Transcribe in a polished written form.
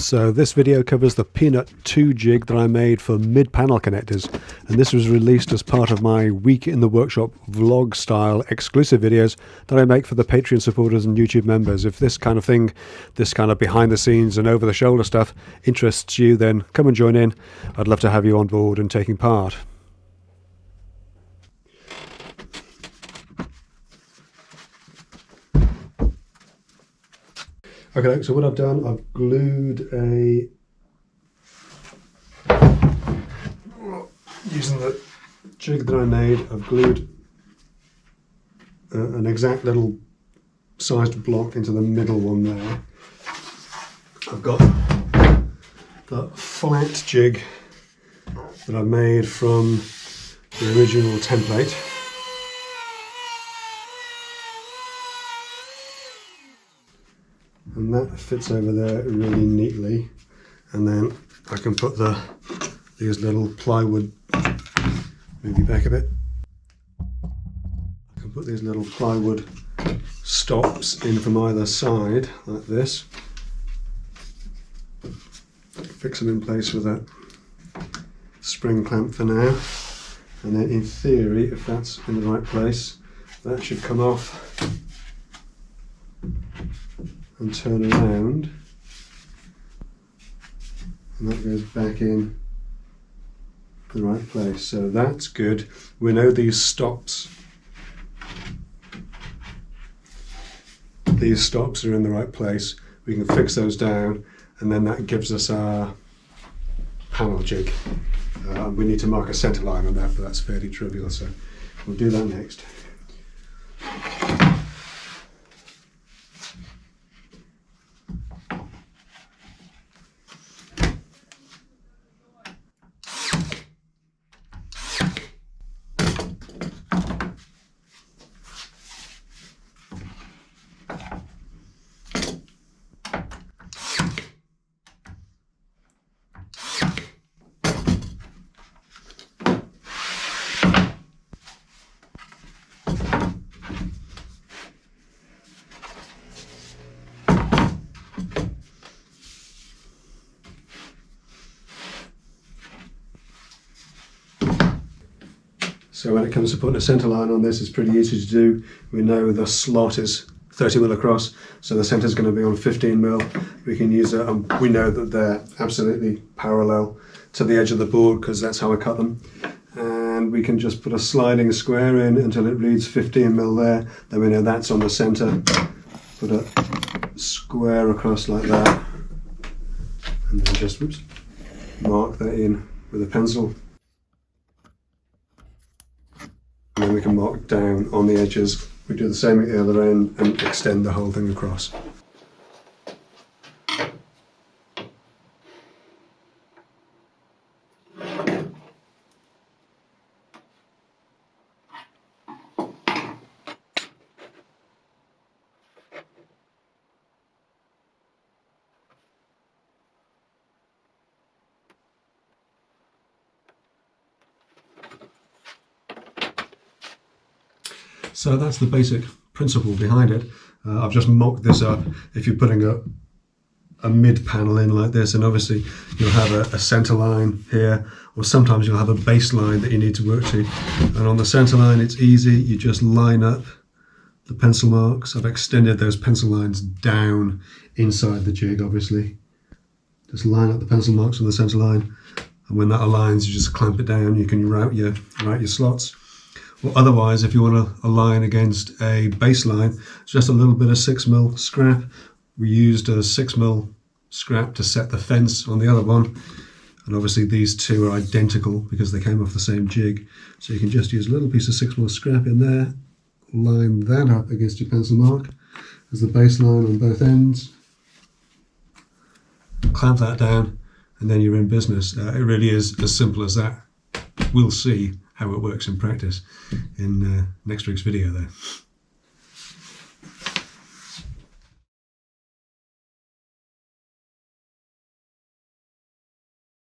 So this video covers the Peanut 2 jig that I made for mid-panel connectors, and this was released as part of my Week in the Workshop vlog style exclusive videos that I make for the Patreon supporters and YouTube members. If this kind of thing, this kind of behind the scenes and over the shoulder stuff interests you, then come and join in. I'd love to have you on board and taking part. Okay, so what I've done, I've glued using the jig that I made, I've glued an exact little sized block into the middle one there. I've got the flat jig that I made from the original template. And that fits over there really neatly, and then I can put these little plywood, move you back a bit, I can put these little plywood stops in from either side like this, fix them in place with that spring clamp for now, and then in theory, if that's in the right place, that should come off and turn around, and that goes back in the right place. So that's good. We know these stops are in the right place. We can fix those down, and then that gives us our panel jig. We need to mark a center line on that, but that's fairly trivial, so we'll do that next. So when it comes to putting a centre line on this, it's pretty easy to do. We know the slot is 30mm across, so the centre is going to be on 15mm. We can use it, and we know that they're absolutely parallel to the edge of the board because that's how I cut them. And we can just put a sliding square in until it reads 15mm there. Then we know that's on the centre. Put a square across like that, and then just mark that in with a pencil. And then we can mark down on the edges. We do the same at the other end and extend the whole thing across. So that's the basic principle behind it. I've just mocked this up. If you're putting a mid panel in like this, and obviously you'll have a center line here, or sometimes you'll have a base line that you need to work to. And on the center line, it's easy. You just line up the pencil marks. I've extended those pencil lines down inside the jig, obviously. Just line up the pencil marks on the center line, and when that aligns, you just clamp it down. You can route your slots. Or otherwise, if you want to align against a baseline, it's just a little bit of 6mm scrap. We used a 6mm scrap to set the fence on the other one, and obviously these two are identical because they came off the same jig. So you can just use a little piece of 6mm scrap in there, line that up against your pencil mark as the baseline on both ends, clamp that down, and then you're in business. It really is as simple as that. We'll see how it works in practice in next week's video though.